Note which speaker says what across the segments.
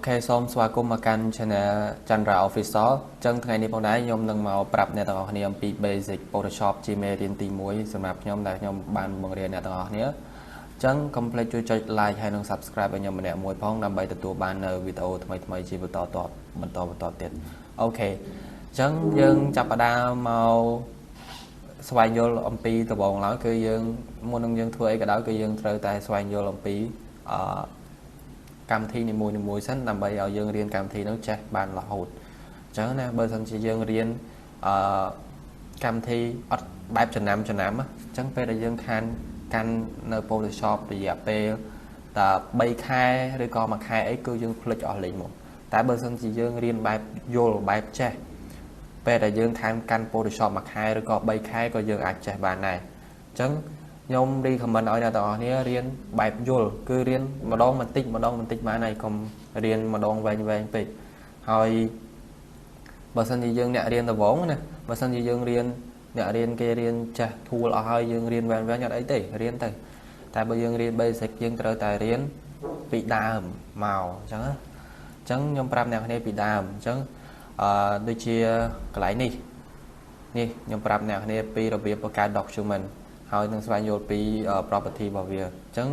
Speaker 1: OK សូមស្វាគមន៍មកកាន់ Channel Chandra Official ចឹងថ្ងៃនេះផងដែរខ្ញុំនឹងមកប្រាប់អ្នកទាំងអស់គ្នាអំពី Basic Photoshop ជាមេរៀនទី1សម្រាប់ខ្ញុំដែលខ្ញុំបានបង្រៀនអ្នកទាំងអស់គ្នាចឹងកុំភ្លេចជួយចុច Like ហើយនិង Subscribe ឲ្យខ្ញុំម្នាក់មួយផងដើម្បីទទួលបាននៅវីដេអូថ្មីៗជាបន្តទៀត OK ចឹងយើងចាប់ផ្ដើមមកស្វែងយល់អំពីដំបូងឡើយគឺយើងមុននឹងយើងធ្វើអីក៏ដោយគឺយើងត្រូវតែស្វែងយល់អំពីកម្មវិធីនីមួយៗសិនដើម្បីឲ្យយើងរៀនកម្មវិធីនោះចេះបានរហូតអញ្ចឹងណាបើសិនជាយើងរៀនកម្មវិធីអត់បែបចំណាំអញ្ចឹងពេលដែលយើងកាន់នៅ Photoshop រយៈពេលតែ3ខែឬក៏1ខែអីគឺយើងភ្លេចអស់លេងមកតែបើសិនជាយើងរៀនបែបយល់បែបចេះពេលដែលយើងកាន់ Photoshop 1ខែឬក៏3ខែក៏យើងអាចចេះបានដែរអញ្ចឹងខ្ញុំ recommend ឲ្យអ្នកទាំងអស់គ្នារៀនបែបយល់គឺរៀនម្ដងបន្តិចបានហើយកុំរៀនម្ដងវែងពេកហើយបើសិនជាយើងអ្នករៀនដំបូងណាបើសិនជាយើងរៀនអ្នករៀនគេរៀនចេះ tool អស់ហើយយើងរៀនវែងអត់អីទេរៀនទៅតែបើយើងរៀន basic យើងត្រូវតែរៀនពីដើមមកអញ្ចឹងខ្ញុំប្រាប់អ្នកគ្នាពីដើមអញ្ចឹងដូចជាកន្លែងនេះខ្ញុំប្រាប់អ្នកគ្នាពីរបៀបបង្កើត document ហើយនឹងស្វែងយល់ពី property របស់វាអញ្ចឹង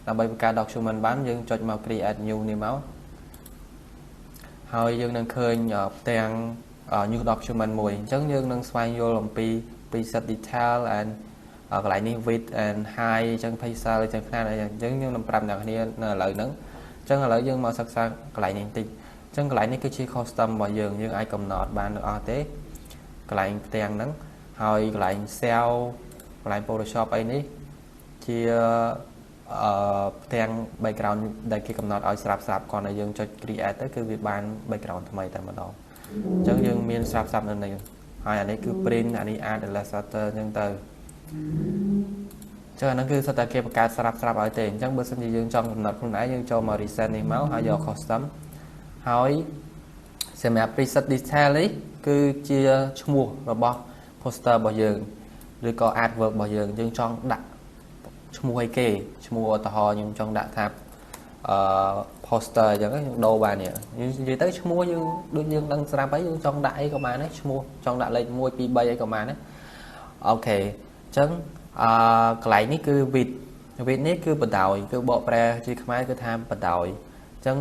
Speaker 1: ដើម្បីបង្កើត document បានយើងចុចមក create new នេះមកហើយយើងនឹងឃើញផ្ទាំង new document មួយអញ្ចឹងយើងនឹងស្វែងយល់អំពី preset detail and កន្លែងនេះ width and height អញ្ចឹង pixel អញ្ចឹងខ្នាតអីអញ្ចឹងខ្ញុំនឹងប្រាប់អ្នកគ្នានៅឥឡូវហ្នឹងអញ្ចឹងឥឡូវយើងមកសិក្សាកន្លែងនេះបន្តិចអញ្ចឹងកន្លែងនេះគឺជា custom របស់យើងអាចកំណត់បានអត់ទេកន្លែងផ្ទាំងហ្នឹងហើយកន្លែង cellកន្លែង Photoshop អីនេះជាផ្ទាំង background ដែលគេកំណត់ឲ្យស្រាប់គ្រាន់តែយើងចុច create ទៅគឺវាបាន background ថ្មីតែម្ដងអញ្ចឹងយើងមានស្រាប់នៅនេះហើយអានេះគឺ print អានេះ add illustrator អញ្ចឹងទៅចឹងអាហ្នឹងគឺសុទ្ធតែគេបង្កើតស្រាប់ឲ្យទេអញ្ចឹងបើសិនជាយើងចង់កំណត់ខ្លួនឯងយើងចូលមក reset នេះមកហើយយក custom ហើយសម្រាប់ preset detail នេះគឺជាឈ្មោះរបស់ poster របស់យើងឬក៏ artwork របស់យើងចង់ដាក់ឈ្មោះឲ្យគេឈ្មោះឧទាហរណ៍ខ្ញុំចង់ដាក់ថាposter អញ្ចឹងខ្ញុំដូរបាននេះនិយាយទៅឈ្មោះយើងដូចយើងដឹងស្រាប់ហើយយើងចង់ដាក់អីក៏បានដែរឈ្មោះចង់ដាក់លេខ1 2 3អីក៏បានដែរអូខេអញ្ចឹងកន្លែងនេះគឺ width នេះគឺបណ្ដោយគឺបកប្រែជាខ្មែរគឺថាបណ្ដោយអញ្ចឹង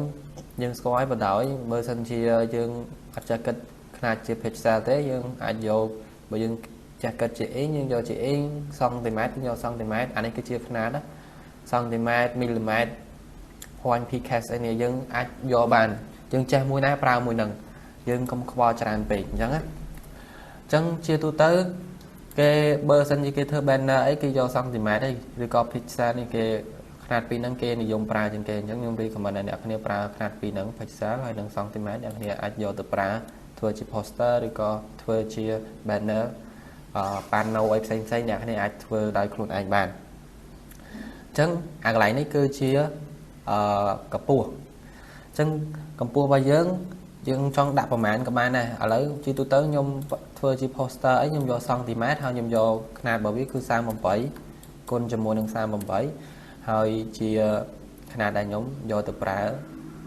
Speaker 1: យើងស្គាល់ឲ្យបណ្ដោយបើសិនជាយើងអត់ចេះគិតខ្នាតជា pixel ទេយើងអាចយកបើយើងចាស់គិតជាអ៊ីងយើងយកជាអ៊ីងសង់ទីម៉ែត្រយកសង់ទីម៉ែត្រអានេះគឺជាខ្នាតសង់ទីម៉ែត្រមីលីម៉ែត្រ point pks អីនេះយើងអាចយកបានយើងចេះមួយណាប្រើមួយនឹងយើងកុំខ្វល់ច្រើនពេកអញ្ចឹងណាអញ្ចឹងជាទូទៅគេបើសិនជាគេធ្វើ banner អីគេយកសង់ទីម៉ែត្រអីឬក៏ pixel នេះគេខ្នាតពីរហ្នឹងគេនិយមប្រើជាងគេអញ្ចឹងខ្ញុំ recommend ឲ្យអ្នកគ្នាប្រើខ្នាតពីរហ្នឹង pixel ហើយនិងសង់ទីម៉ែត្រអ្នកគ្នាអាចយកទៅប្រើធ្វើជា poster ឬក៏ធ្វើជា banner ប៉ាណូអីផ្សេងអ្នកគ្នាអាចធ្វើដោយខ្លួនឯងបានអញ្ចឹងអាកន្លែងនេះគឺជាកម្ពស់អញ្ចឹងកម្ពស់របស់យើងចង់ដាក់ប្រមាណក៏បានដែរឥឡូវជាទូទៅខ្ញុំធ្វើជា poster អីខ្ញុំយកសង់ទីម៉ែត្រហើយខ្ញុំយកខ្នាតរបស់វាគឺ38គុណជាមួយនឹង38ហើយជាខ្នាតដែលខ្ញុំយកទៅប្រើ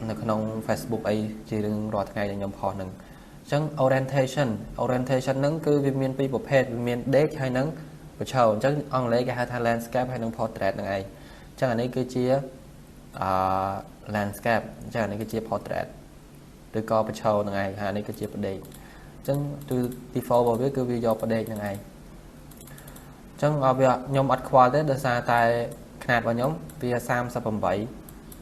Speaker 1: នៅក្នុង Facebook អីជារឿងរាល់ថ្ងៃដែលខ្ញុំផុសហ្នឹងអញ្ចឹង orientation ហ្នឹងគឺវាមានពីរប្រភេទវាមានដេកហើយនឹងប្រឈរអញ្ចឹងអង់គ្លេសគេហៅថា landscape ហើយនឹង portrait ហ្នឹងឯងអញ្ចឹងអានេះគឺជាlandscape អញ្ចឹងអានេះគឺជា portrait ឬក៏ប្រឈរហ្នឹងឯងហើយអានេះគឺជាផ្ដេកអញ្ចឹង default របស់វាគឺវាយកផ្ដេកហ្នឹងឯងអញ្ចឹងវាខ្ញុំអត់ខ្វល់ទេដោយសារតែខ្នាតរបស់ខ្ញុំវា38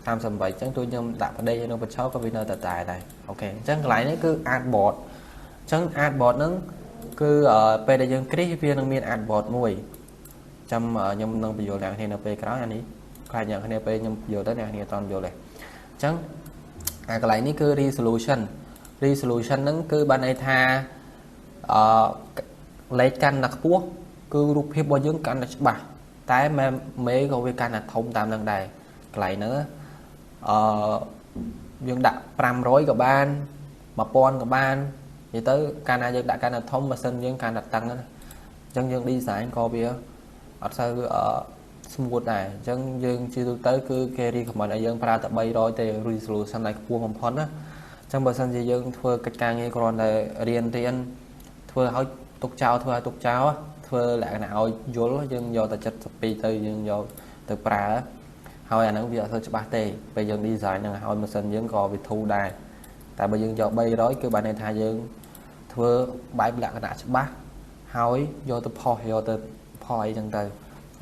Speaker 1: អញ្ចឹងទូខ្ញុំដាក់ផ្ដេកនៅប្រឈរក៏វានៅតែដែរអូខេអញ្ចឹងកន្លែងនេះគឺ artboard អញ្ចឹង artboard ហ្នឹងគឺពេលដែលយើងគ្រីសវានឹងមាន artboard មួយចាំខ្ញុំនឹងបញ្យល់អ្នកគ្នានៅពេលក្រោយអានេះខ្លាចអ្នកគ្នាពេលខ្ញុំបញ្យល់ទៅអ្នកគ្នាអត់យល់ទេអញ្ចឹងអាកន្លែងនេះគឺ resolution ហ្នឹងគឺបានន័យថាលេខកាន់តែខ្ពស់គឺរូបភាពរបស់យើងកាន់តែច្បាស់តែមេក៏វាកាន់តែធំតាមនឹងដែរកន្លែងហ្នឹងយើងដាក់500ក៏បាន1000ក៏បាននិយាយទៅកាលណាយើងដាក់កាន់តែធំម៉ាស៊ីនយើងកាន់តែតឹងណាអញ្ចឹងយើង design ក៏វាអត់សូវ smooth ដែរអញ្ចឹងយើងជាទូទៅគឺគេ recommend ឲ្យយើងប្រើតែ300ទេ resolution ដែលខ្ពស់បំផុតណាអញ្ចឹងបើសិនជាយើងធ្វើកិច្ចការងារគ្រាន់តែរៀនធ្វើឲ្យទុកចោលធ្វើលក្ខណៈឲ្យយល់យើងយកតែ72ទៅយើងយកទៅប្រើហើយអាហ្នឹងវាអត់សូវច្បាស់ទេពេលយើង design ហ្នឹងឲ្យម៉ាស៊ីនយើងក៏វាធូរដែរតែបើយើងយក300គឺបានន័យថាយើងធ្វើបែបលក្ខណៈច្បាស់ហើយយកទៅផុសអីចឹងទៅ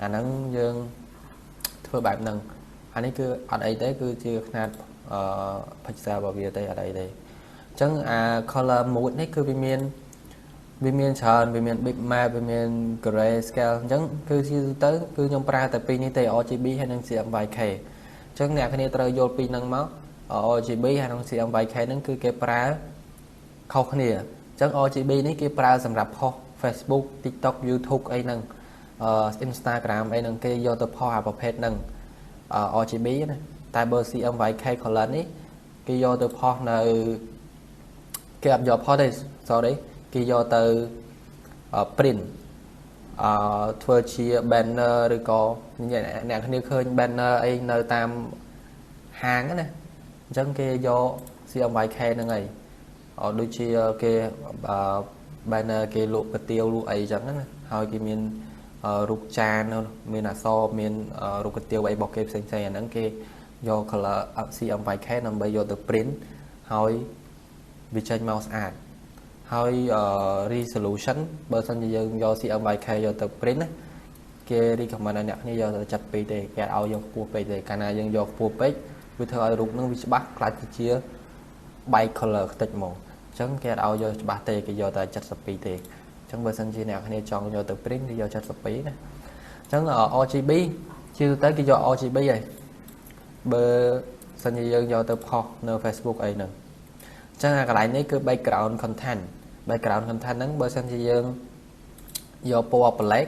Speaker 1: អាហ្នឹងយើងធ្វើបែបហ្នឹងអានេះគឺអត់អីទេគឺជាຂະຫນាតpixel របស់វាទេអត់អីទេអញ្ចឹងអា color mode នេះគឺវាមានច្រើនវាមាន bitmap វាមាន gray scale អញ្ចឹងគឺជាទៅគឺខ្ញុំប្រើតែពីរនេះទេ RGB ហើយនិង CMYK អញ្ចឹងអ្នកគ្នាត្រូវយល់ពីហ្នឹងមក RGB ហើយនិង CMYK ហ្នឹងគឺគេប្រើខុសគ្នាអញ្ចឹង RGB នេះគេប្រើសម្រាប់ផុស Facebook TikTok YouTube អីហ្នឹងInstagram អីហ្នឹងគេយកទៅផុសអាប្រភេទហ្នឹងRGB ណាតែបើ CMYK color នេះគេយកទៅផុសនៅគេអត់យកផុសទេ sorry គេយកទៅ print ធ្វើជា banner ឬក៏អ្នកគ្នាឃើញ banner អីនៅតាមហាងណាអញ្ចឹងគេយក CMYK ហ្នឹងហើយដូចជាគេ banner គេលក់កាទៀវលក់អីអញ្ចឹងណាហើយគេមានរូបចានមានអក្សរមានរូបកាទៀវអីរបស់គេផ្សេងៗអាហ្នឹងគេយក color CMYK ដើម្បីយកទៅ print ហើយវាចេញមកស្អាតហើយ resolution បើសិនជាយើងយក CMYK យកទៅ print ណាគេ recommend ឲ្យអ្នកគ្នាយកទៅ72ទេគេអត់ឲ្យយកខ្ពស់ពេកទេកាលណាយើងយកខ្ពស់ពេកវាធ្វើឲ្យរូបហ្នឹងវាច្បាស់ខ្លាចទៅជាបែក color ខ្ទេចហ្មងអញ្ចឹងគេអត់ឲ្យយកច្បាស់ទេគេយកតែ72ទេអញ្ចឹងបើសិនជាអ្នកគ្នាចង់យកទៅ print គេយក72ណាអញ្ចឹង RGB ជាទូទៅគេយក RGB ហើយបើសិនជាយើងយកទៅផុសនៅ Facebook អីហ្នឹងអញ្ចឹងអាកន្លែងនេះគឺ background content ហ្នឹងបើសិនជាយើងយកពណ៌ប្លែក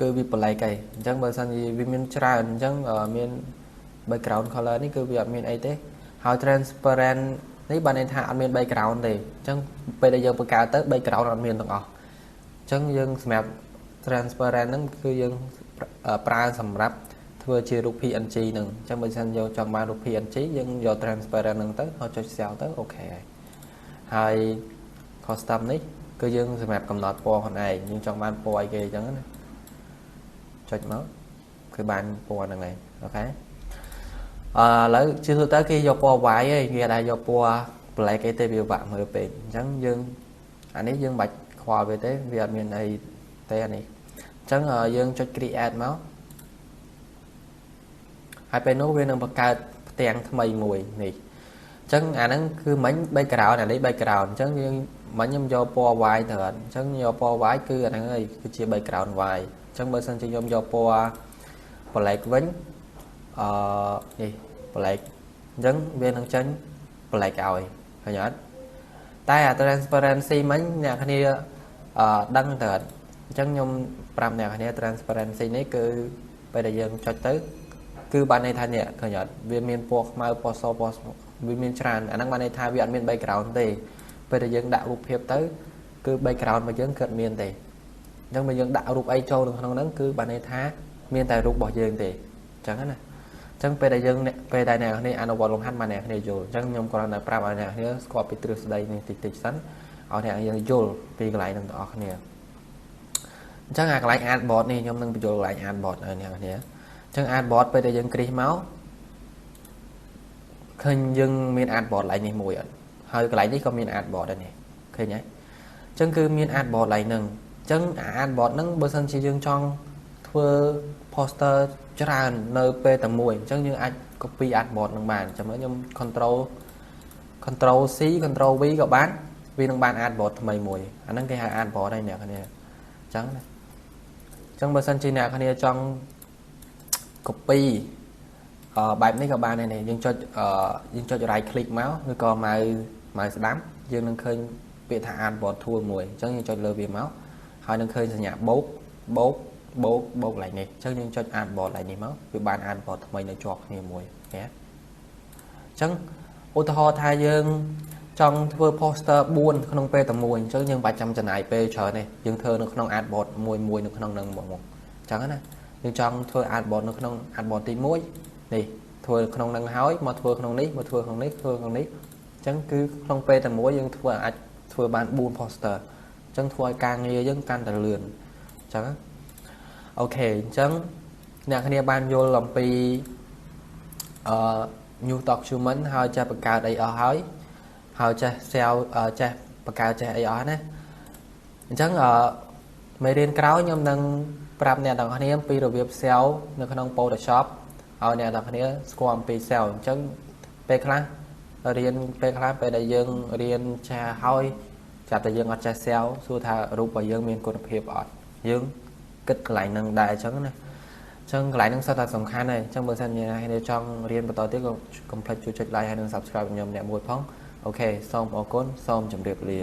Speaker 1: គឺវាប្លែកហើយអញ្ចឹងបើសិនជាវាមានច្រើនអញ្ចឹងមាន background color នេះគឺវាអត់មានអីទេហើយ transparent នេះបានន័យថាអត់មាន background ទេអញ្ចឹងពេលដែលយើងបង្កើតទៅ background អត់មានទាំងអស់អញ្ចឹងយើងសម្រាប់ transparent ហ្នឹងគឺយើងប្រើសម្រាប់ធ្វើជារូប PNG ហ្នឹងអញ្ចឹងបើសិនយើងចង់បានរូប PNG យើងយក transparent ហ្នឹងទៅហើយចុច save ទៅអូខេហើយ custom នេះគឺយើងសម្រាប់កំណត់ពណ៌ខ្លួនឯងយើងចង់បានពណ៌អីគេអញ្ចឹងណាចុចមកគឺបានពណ៌ហ្នឹងឯងអូខេឥឡូវជាទូទៅគេយកពណ៌ white ឯងគេអាចយកពណ៌ black ទេវាបាក់មើលពេកអញ្ចឹងយើងអានេះយើងមិនបាច់ខ្វល់វាទេវាអត់មានអីទេអានេះអញ្ចឹងយើងចុច create មកហើយពេលនោះវានឹងបង្កើតផ្ទាំងថ្មីមួយនេះអញ្ចឹងអាហ្នឹងគឺមិញ background អានេះ background អញ្ចឹងយើងមិញខ្ញុំយកពណ៌ white ទៅអញ្ចឹងយកពណ៌ white គឺអាហ្នឹងឯងគឺជា background white អញ្ចឹងបើសិនជាខ្ញុំយកពណ៌ black វិញនេះ black អញ្ចឹងវានឹងចេញ black ឲ្យឃើញអត់តែអា transparency មិញអ្នកគ្នាដឹងទៅអត់អញ្ចឹងខ្ញុំប្រាប់អ្នកគ្នា transparency នេះគឺពេលដែលយើងចុចទៅគឺបានន័យថានេះឃើញអត់វាមានពណ៌ខ្មៅពណ៌សពណ៌វាមានច្រើនអាហ្នឹងបានន័យថាវាអត់មាន background ទេពេលដែលយើងដាក់រូបភាពទៅគឺ background របស់យើងកើតមានទេអញ្ចឹងបើយើងដាក់រូបអីចូលនៅក្នុងហ្នឹងគឺបានន័យថាមានតែរូបរបស់យើងទេអញ្ចឹងណាអញ្ចឹងពេលដែលអ្នកគ្នាអនុវត្តលំហាត់មកអ្នកគ្នាយល់អញ្ចឹងខ្ញុំគ្រាន់តែប្រាប់ឲ្យអ្នកគ្នាស្គាល់ពីទ្រឹស្ដីនេះតិចសិនឲ្យអ្នកយើងយល់ពីកន្លែងហ្នឹងទាំងអស់គ្នាអញ្ចឹងអាកន្លែង add board នេះខ្ញុំនឹងបញ្ចូលកន្លែង add board ឲ្យអ្នកគ្នាអញ្ចឹង add board ពេលដែលយើងគ្រីសមកឃើញយើងមាន add board កន្លែងនេះមួយអត់ហើយកន្លែងនេះក៏មាន add board ដែរនេះឃើញទេអញ្ចឹងគឺមាន add board កន្លែងហ្នឹងអញ្ចឹង add board ហ្នឹងបើសិនជាយើងចង់ធ្វើ poster ច្រើននៅពេលតែមួយអញ្ចឹងយើងអាច copy add board ហ្នឹងបានចាំមើលខ្ញុំ control C control V ក៏បានវានឹងបាន add board ថ្មីមួយអាហ្នឹងគេហៅ add board ហើយអ្នកគ្នាអញ្ចឹងណាអញ្ចឹងបើសិនជាអ្នកគ្នាចង់ copy បែបនេះក៏បានដែរនេះយើងចុច right click មកឬក៏ម៉ៅស្ដាំយើងនឹងឃើញពាក្យថា add board tool មួយអញ្ចឹងយើងចុចលើវាមកហើយនឹងឃើញសញ្ញាបូកកន្លែងនេះអញ្ចឹងយើងចុច add board កន្លែងនេះមកវាបាន add board ថ្មីនៅជាប់គ្នាមួយណាអញ្ចឹងឧទាហរណ៍ថាយើងចង់ធ្វើ poster 4ក្នុងពេលតែមួយអញ្ចឹងយើងបាច់ចាំចំណាយពេលច្រើនទេយើងធ្វើនៅក្នុង add board មួយនៅក្នុងហ្នឹងហ្មងអញ្ចឹងណាអ យើងចង់ធ្វើអាតបតនៅក្នុងអាតបតទី1នេះធ្វើក្នុងនឹងហើយមកធ្វើក្នុងនេះមកធ្វើក្នុងនេះធ្វើក្នុងនេះអញ្ចឹងគឺក្នុងពេលតែមួយយើងធ្វើអាចធ្វើបាន4 poster អញ្ចឹងធ្វើឲ្យការងារយើងកាន់តែលឿនអញ្ចឹងអូខេអញ្ចឹងអ្នកគ្នាបានយល់អំពីnew document ហើយចេះបង្កើតអីអស់ហើយចេះ sell ចេះបង្កើតចេះអីអស់ណាអញ្ចឹងមេរៀនក្រោយខ្ញុំនឹងប្រាប់អ្នកទាំងគ្នាពីរបៀប sell នៅក្នុង Photoshop ឲ្យអ្នកទាំងគ្នាស្គាល់អំពី sell អញ្ចឹងពេលខ្លះរៀនពេលខ្លះពេលដែលយើងរៀនចាហើយចាប់តែយើងអត់ចេះ sell សួរថារូបរបស់យើងមានគុណភាពអត់យើងគិតកន្លែងហ្នឹងដែរអញ្ចឹងណាអញ្ចឹងកន្លែងហ្នឹងសុទ្ធតែសំខាន់ដែរអញ្ចឹងបើសិនជាអ្នកចង់រៀនបន្តទៀតក៏កុំភ្លេចជួយចុច like ហើយនិង subscribe ខ្ញុំអ្នកមួយផងអូខេសូមអរគុណសូមជម្រាបលា